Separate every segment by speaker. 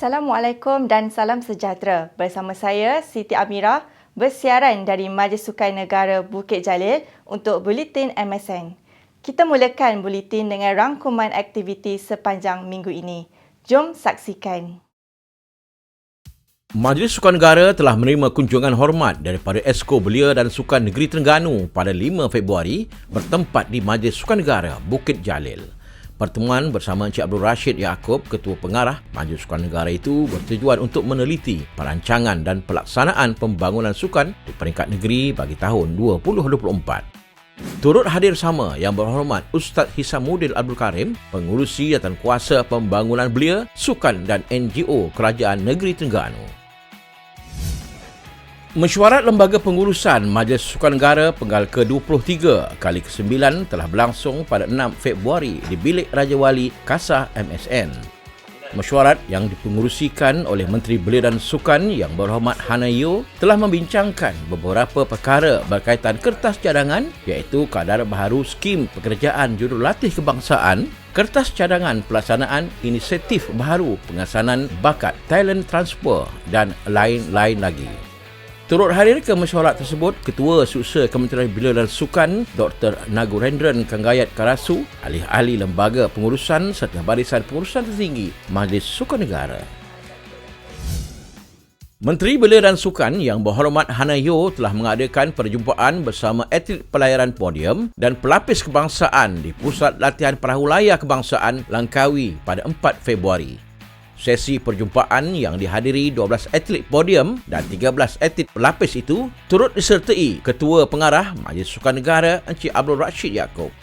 Speaker 1: Assalamualaikum dan salam sejahtera. Bersama saya Siti Amirah bersiaran dari Majlis Sukan Negara Bukit Jalil untuk Buletin MSN. Kita mulakan buletin dengan rangkuman aktiviti sepanjang minggu ini. Jom saksikan.
Speaker 2: Majlis Sukan Negara telah menerima kunjungan hormat daripada Esko Belia dan Sukan Negeri Terengganu pada 5 Februari bertempat di Majlis Sukan Negara Bukit Jalil. Pertemuan bersama Encik Abdul Rashid Yaakob, Ketua Pengarah Majlis Sukan Negara itu bertujuan untuk meneliti perancangan dan pelaksanaan pembangunan sukan di peringkat negeri bagi tahun 2024. Turut hadir sama Yang Berhormat Ustaz Hisamuddin Abdul Karim, Pengurusi Jawatankuasa Pembangunan Belia, Sukan dan NGO Kerajaan Negeri Terengganu. Mesyuarat Lembaga Pengurusan Majlis Sukan Negara Penggal ke-23 kali ke-9 telah berlangsung pada 6 Februari di Bilik Raja Wali Kasar MSN. Mesyuarat yang dipengurusikan oleh Menteri Belia dan Sukan Yang Berhormat Hana Yeoh telah membincangkan beberapa perkara berkaitan kertas cadangan iaitu kadar baharu skim pekerjaan jurulatih kebangsaan, kertas cadangan pelaksanaan inisiatif baharu pengasanan bakat talent transfer dan lain-lain lagi. Turut hadir ke mesyuarat tersebut Ketua Suksa Kementerian Belia dan Sukan Dr. Nagurendran Kanggayat Karasu, ahli-ahli lembaga pengurusan serta barisan pengurusan tertinggi Majlis Sukan Negara. Menteri Belia dan Sukan Yang Berhormat Hana Yeoh telah mengadakan perjumpaan bersama atlet pelayaran podium dan pelapis kebangsaan di Pusat Latihan Perahu Layar Kebangsaan Langkawi pada 4 Februari. Sesi perjumpaan yang dihadiri 12 atlet podium dan 13 atlet pelapis itu turut disertai Ketua Pengarah Majlis Sukan Negara Encik Abdul Rashid Yaakob.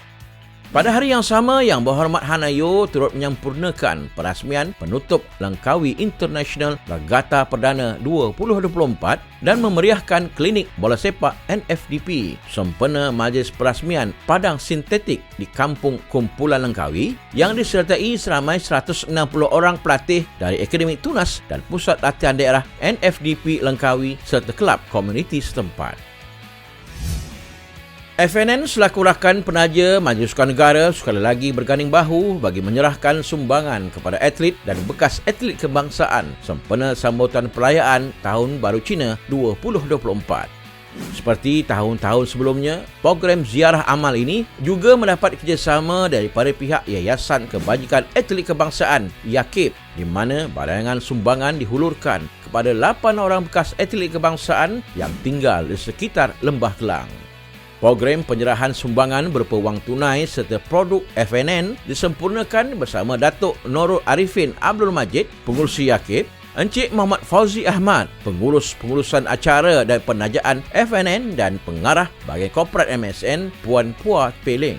Speaker 2: Pada hari yang sama, Yang Berhormat Hana Yeoh turut menyempurnakan perasmian penutup Langkawi International Regatta Perdana 2024 dan memeriahkan klinik bola sepak NFDP sempena majlis perasmian padang sintetik di Kampung Kumpulan Langkawi yang disertai seramai 160 orang pelatih dari Akademik Tunas dan Pusat Latihan Daerah NFDP Langkawi serta kelab komuniti setempat. FNN selaku rakan penaja Majlis Sukan Negara sekali lagi berganding bahu bagi menyerahkan sumbangan kepada atlet dan bekas atlet kebangsaan sempena sambutan perayaan Tahun Baru Cina 2024. Seperti tahun-tahun sebelumnya, program ziarah amal ini juga mendapat kerjasama daripada pihak Yayasan Kebajikan Atlet Kebangsaan YAKIB di mana barangan sumbangan dihulurkan kepada 8 orang bekas atlet kebangsaan yang tinggal di sekitar Lembah Kelang. Program penyerahan sumbangan berupa wang tunai serta produk FNN disempurnakan bersama Datuk Nurul Arifin Abdul Majid, Pengurusi YAKIB, Encik Muhammad Fauzi Ahmad, Pengurusan Acara dan Penajaan FNN dan Pengarah Bahagian Korporat MSN, Puan Puah Peling.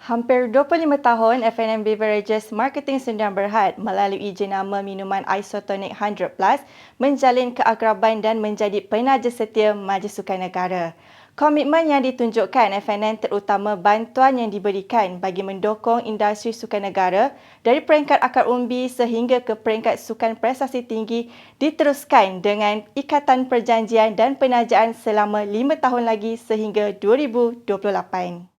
Speaker 1: Hampir 25 tahun FNN Beverages Marketing Sdn Bhd melalui jenama minuman Isotonic 100 Plus menjalin keakraban dan menjadi penaja setia Majlis Sukan Negara. Komitmen yang ditunjukkan FNN terutama bantuan yang diberikan bagi mendukung industri sukan negara dari peringkat akar umbi sehingga ke peringkat sukan prestasi tinggi diteruskan dengan ikatan perjanjian dan penajaan selama 5 tahun lagi sehingga 2028.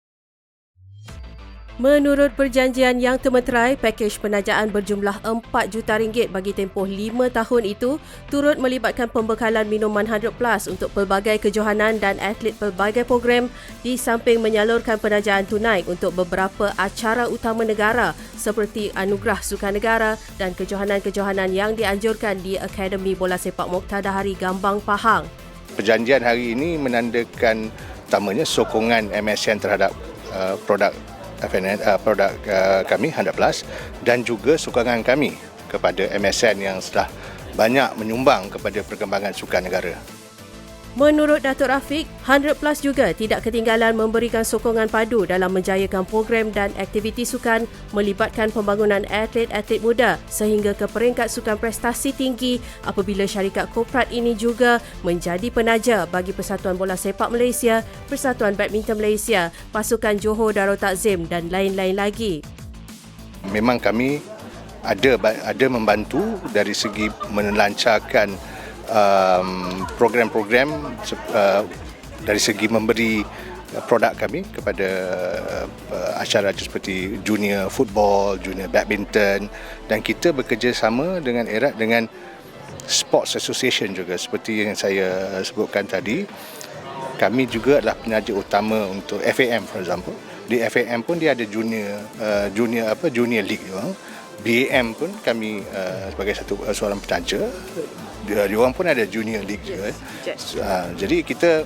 Speaker 3: Menurut perjanjian yang termeterai, pakej penajaan berjumlah RM4 juta bagi tempoh 5 tahun itu turut melibatkan pembekalan minuman 100 Plus untuk pelbagai kejohanan dan atlet pelbagai program di samping menyalurkan penajaan tunai untuk beberapa acara utama negara seperti Anugerah Sukan Negara dan kejohanan-kejohanan yang dianjurkan di Akademi Bola Sepak Moktadahari Gambang Pahang.
Speaker 4: Perjanjian hari ini menandakan utamanya sokongan MSN terhadap produk FNN, produk kami 100 Plus dan juga sokongan kami kepada MSN yang telah banyak menyumbang kepada perkembangan sukan negara.
Speaker 3: Menurut Datuk Rafiq, 100 Plus juga tidak ketinggalan memberikan sokongan padu dalam menjayakan program dan aktiviti sukan melibatkan pembangunan atlet-atlet muda sehingga ke peringkat sukan prestasi tinggi apabila syarikat korporat ini juga menjadi penaja bagi Persatuan Bola Sepak Malaysia, Persatuan Badminton Malaysia, Pasukan Johor Darul Takzim dan lain-lain lagi.
Speaker 4: Memang kami ada membantu dari segi melancarkan program-program dari segi memberi produk kami kepada acara seperti junior football, junior badminton, dan kita bekerjasama dengan erat dengan sports association juga seperti yang saya sebutkan tadi. Kami juga adalah penaja utama untuk FAM, for example. Di FAM pun dia ada junior league juga. BAM pun kami sebagai seorang penaja, dia orang pun ada junior league juga. Jadi kita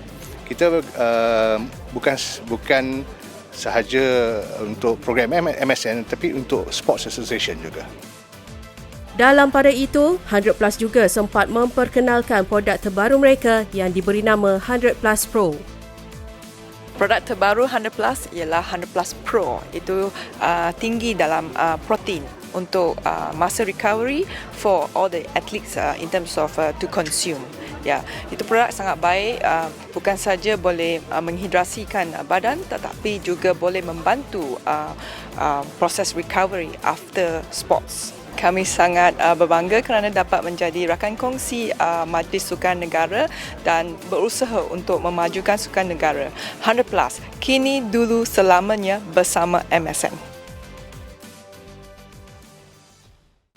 Speaker 4: bukan sahaja untuk program MSN tapi untuk sports association juga.
Speaker 3: Dalam pada itu, 100 Plus juga sempat memperkenalkan produk terbaru mereka yang diberi nama 100 Plus Pro.
Speaker 5: Produk terbaru 100 Plus ialah 100 Plus Pro. Itu tinggi dalam protein untuk masa recovery for all the athletes in terms of to consume. Ya, itu produk sangat baik, bukan saja boleh menghidrasikan badan tetapi juga boleh membantu proses recovery after sports. Kami sangat berbangga kerana dapat menjadi rakan kongsi Majlis Sukan Negara dan berusaha untuk memajukan sukan negara. 100 Plus, kini dulu selamanya bersama MSN.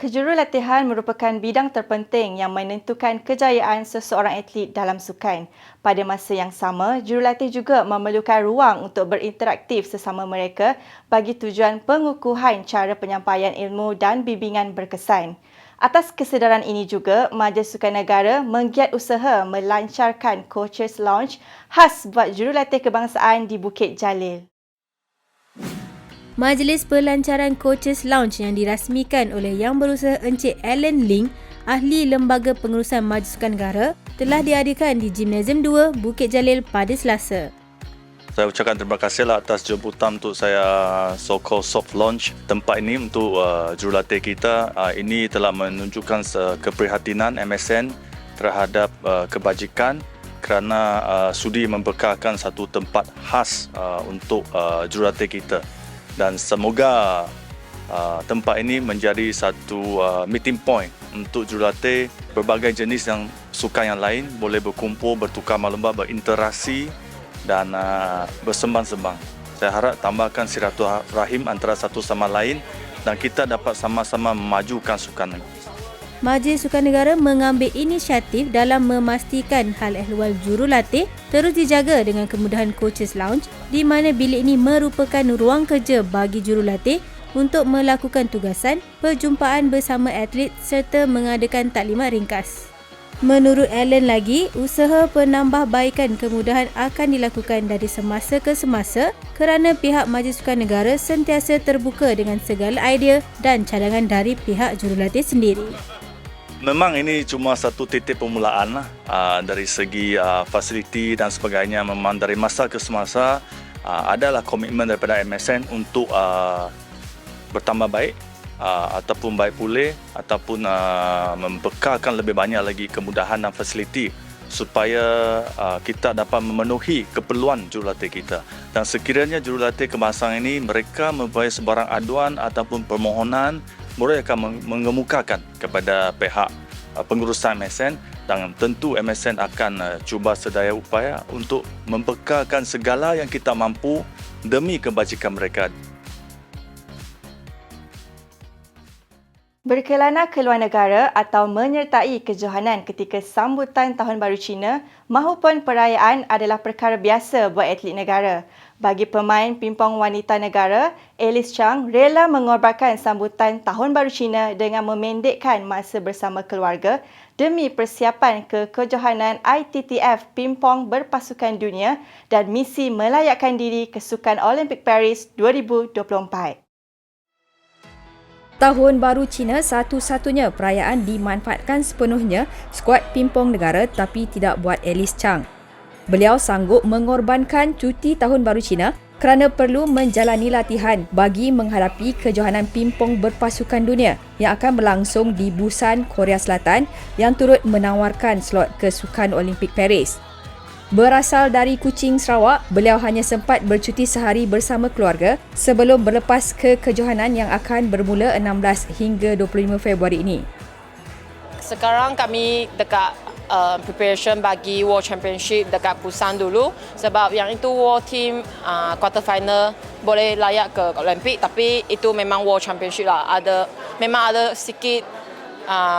Speaker 1: Kejurulatihan merupakan bidang terpenting yang menentukan kejayaan seseorang atlet dalam sukan. Pada masa yang sama, jurulatih juga memerlukan ruang untuk berinteraktif sesama mereka bagi tujuan pengukuhan cara penyampaian ilmu dan bimbingan berkesan. Atas kesedaran ini juga, Majlis Sukan Negara menggiat usaha melancarkan Coaches Lounge khas buat jurulatih kebangsaan di Bukit Jalil.
Speaker 6: Majlis Pelancaran Coaches Lounge yang dirasmikan oleh Yang Berusaha Encik Alan Ling, ahli Lembaga Pengurusan Majlis Sukan Negara, telah diadakan di Gimnasium 2 Bukit Jalil pada Selasa.
Speaker 7: Saya ucapkan terima kasihlah atas jemputan untuk saya so-called soft launch tempat ini untuk jurulatih kita. Ini telah menunjukkan keprihatinan MSN terhadap kebajikan kerana sudi membekalkan satu tempat khas untuk jurulatih kita. Dan semoga tempat ini menjadi satu meeting point untuk jurulatih berbagai jenis yang sukan yang lain boleh berkumpul, bertukar maklumat, berinteraksi dan bersembang-sembang. Saya harap tambahkan silaturahim antara satu sama lain dan kita dapat sama-sama memajukan sukan.
Speaker 6: Majlis Sukan Negara mengambil inisiatif dalam memastikan hal ehwal jurulatih terus dijaga dengan kemudahan Coaches Lounge di mana bilik ini merupakan ruang kerja bagi jurulatih untuk melakukan tugasan, perjumpaan bersama atlet serta mengadakan taklimat ringkas. Menurut Alan lagi, usaha penambahbaikan kemudahan akan dilakukan dari semasa ke semasa kerana pihak Majlis Sukan Negara sentiasa terbuka dengan segala idea dan cadangan dari pihak jurulatih sendiri.
Speaker 7: Memang ini cuma satu titik permulaan lah. Dari segi fasiliti dan sebagainya, memang dari masa ke semasa adalah komitmen daripada MSN untuk bertambah baik ataupun baik pulih ataupun membekalkan lebih banyak lagi kemudahan dan fasiliti supaya kita dapat memenuhi keperluan jurulatih kita. Dan sekiranya jurulatih kebangsaan ini mereka mempunyai sebarang aduan ataupun permohonan, mereka akan mengemukakan kepada pihak pengurusan MSN dan tentu MSN akan cuba sedaya upaya untuk membekalkan segala yang kita mampu demi kebajikan mereka.
Speaker 1: Berkelana ke luar negara atau menyertai kejohanan ketika sambutan Tahun Baru Cina mahupun perayaan adalah perkara biasa buat atlet negara. Bagi pemain pimpong wanita negara, Alice Chang rela mengorbankan sambutan Tahun Baru Cina dengan memendekkan masa bersama keluarga demi persiapan ke kejohanan ITTF Pimpong Berpasukan Dunia dan misi melayakkan diri ke Sukan Olimpik Paris 2024.
Speaker 8: Tahun Baru Cina satu-satunya perayaan dimanfaatkan sepenuhnya skuad pimpong negara tapi tidak buat Alice Chang. Beliau sanggup mengorbankan cuti Tahun Baru Cina kerana perlu menjalani latihan bagi menghadapi kejohanan pimpong berpasukan dunia yang akan berlangsung di Busan, Korea Selatan yang turut menawarkan slot ke Sukan Olimpik Paris. Berasal dari Kuching, Sarawak, beliau hanya sempat bercuti sehari bersama keluarga sebelum berlepas ke kejohanan yang akan bermula 16 hingga 25 Februari ini.
Speaker 9: Sekarang kami dekat preparation bagi World Championship dekat Busan dulu sebab yang itu World Team quarter final boleh layak ke Olimpik, tapi itu memang World Championship lah. Memang ada sikit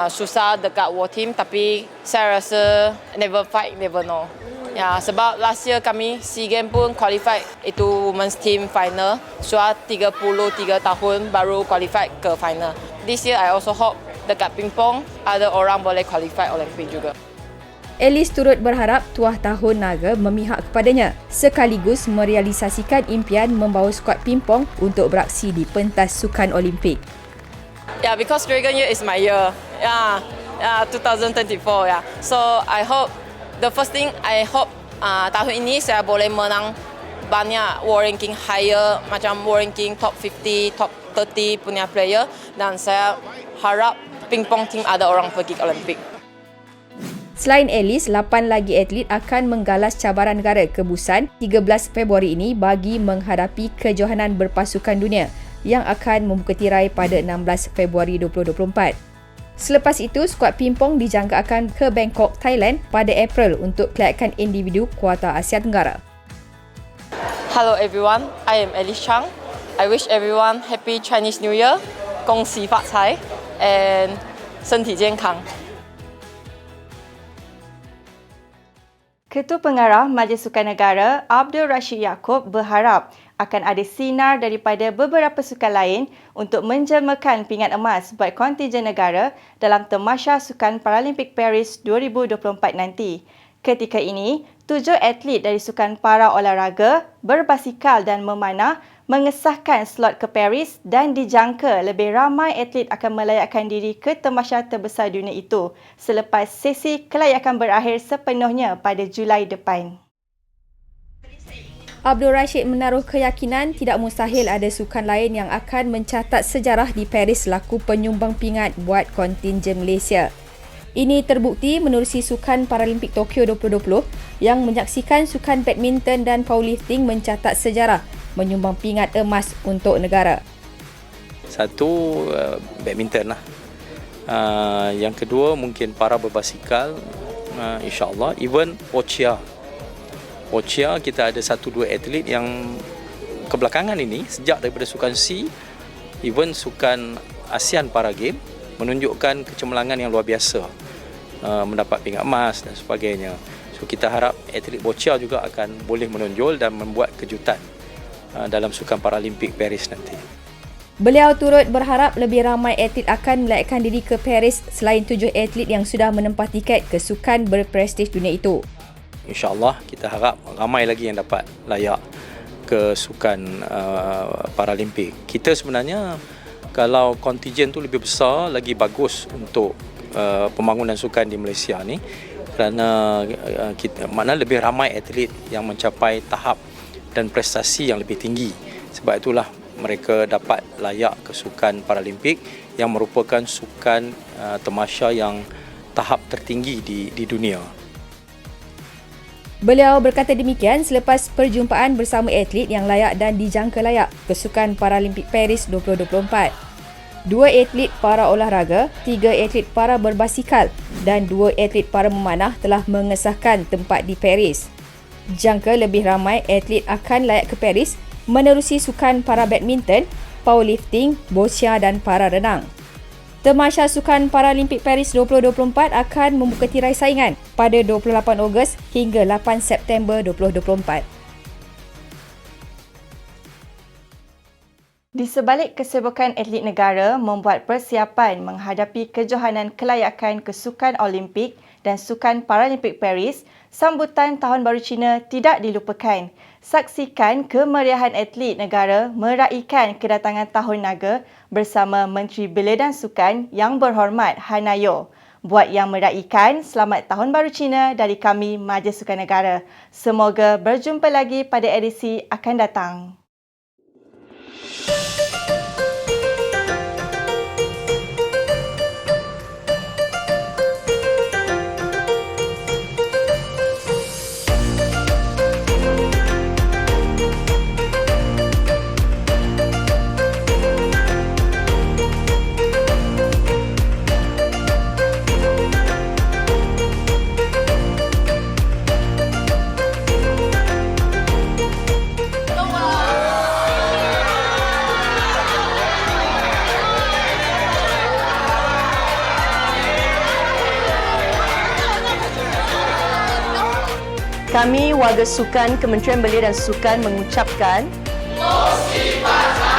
Speaker 9: susah dekat World Team, tapi saya rasa never fight, never know. Ya, sebab last year kami SEA Games pun qualified itu Women's Team final. Sudah 33 tahun baru qualified ke final. This year I also hope dekat pingpong ada orang boleh qualify Olimpik juga.
Speaker 8: Alice turut berharap Tuah Tahun Naga memihak kepadanya sekaligus merealisasikan impian membawa skuad pingpong untuk beraksi di pentas sukan Olimpik.
Speaker 9: Yeah, because Dragon Year is my year. Yeah, 2024. Yeah. So I hope the first thing I hope tahun ini saya boleh menang banyak world ranking higher, macam world ranking top 50, top 30 punya player, dan saya harap pingpong team ada orang pergi ke Olimpik.
Speaker 8: Selain Alice, 8 lagi atlet akan menggalas cabaran negara ke Busan 13 Februari ini bagi menghadapi kejohanan berpasukan dunia yang akan membuka tirai pada 16 Februari 2024. Selepas itu, skuad pingpong dijangka akan ke Bangkok, Thailand pada April untuk kelayakan individu kuarta Asia Tenggara.
Speaker 9: Hello everyone, I am Alice Chang. I wish everyone happy Chinese New Year, 恭喜发财 and 身体健康。
Speaker 1: Ketua Pengarah Majlis Sukan Negara Abdul Rashid Yaakob berharap akan ada sinar daripada beberapa sukan lain untuk menjelmakan pingat emas buat kontingen negara dalam Tamasya Sukan Paralimpik Paris 2024 nanti. Ketika ini, 7 atlet dari sukan para olahraga, berbasikal dan memanah mengesahkan slot ke Paris dan dijangka lebih ramai atlet akan melayakkan diri ke tamasya terbesar dunia itu selepas sesi kelayakan berakhir sepenuhnya pada Julai depan.
Speaker 8: Abdul Rashid menaruh keyakinan tidak mustahil ada sukan lain yang akan mencatat sejarah di Paris selaku penyumbang pingat buat kontingen Malaysia. Ini terbukti menerusi Sukan Paralimpik Tokyo 2020 yang menyaksikan sukan badminton dan powerlifting mencatat sejarah menyumbang pingat emas untuk negara.
Speaker 10: Satu, badminton lah. Yang kedua, mungkin para berbasikal, insyaAllah. Even Ochia, kita ada 1-2 atlet yang kebelakangan ini, sejak daripada Sukan SEA, even Sukan ASEAN Para Game, menunjukkan kecemerlangan yang luar biasa, mendapat pingat emas dan sebagainya. So kita harap atlet boccia juga akan boleh menonjol dan membuat kejutan dalam Sukan Paralimpik Paris nanti.
Speaker 8: Beliau turut berharap lebih ramai atlet akan melayakkan diri ke Paris selain 7 atlet yang sudah menempah tiket ke sukan berprestij dunia itu.
Speaker 10: InsyaAllah kita harap ramai lagi yang dapat layak ke Sukan Paralimpik. Kita sebenarnya kalau kontingen tu lebih besar, lagi bagus untuk pembangunan sukan di Malaysia ni, kerana mana lebih ramai atlet yang mencapai tahap dan prestasi yang lebih tinggi. Sebab itulah mereka dapat layak ke Sukan Paralimpik yang merupakan sukan tamasya yang tahap tertinggi di dunia.
Speaker 8: Beliau berkata demikian selepas perjumpaan bersama atlet yang layak dan dijangka layak ke Sukan Paralimpik Paris 2024. 2 atlet para olahraga, 3 atlet para berbasikal dan 2 atlet para memanah telah mengesahkan tempat di Paris. Jangka lebih ramai atlet akan layak ke Paris menerusi sukan para badminton, powerlifting, boccia dan para renang. Tamasya Sukan Paralimpik Paris 2024 akan membuka tirai saingan pada 28 Ogos hingga 8 September 2024.
Speaker 1: Di sebalik kesibukan atlet negara membuat persiapan menghadapi kejohanan kelayakan ke Sukan Olimpik dan Sukan Paralimpik Paris, sambutan Tahun Baru Cina tidak dilupakan. Saksikan kemeriahan atlet negara meraikan kedatangan Tahun Naga bersama Menteri Belia dan Sukan Yang Berhormat Hana Yeoh. Buat yang meraikan, selamat Tahun Baru Cina dari kami Majlis Sukan Negara. Semoga berjumpa lagi pada edisi akan datang.
Speaker 11: Kami warga sukan Kementerian Belia dan Sukan mengucapkan Muslimat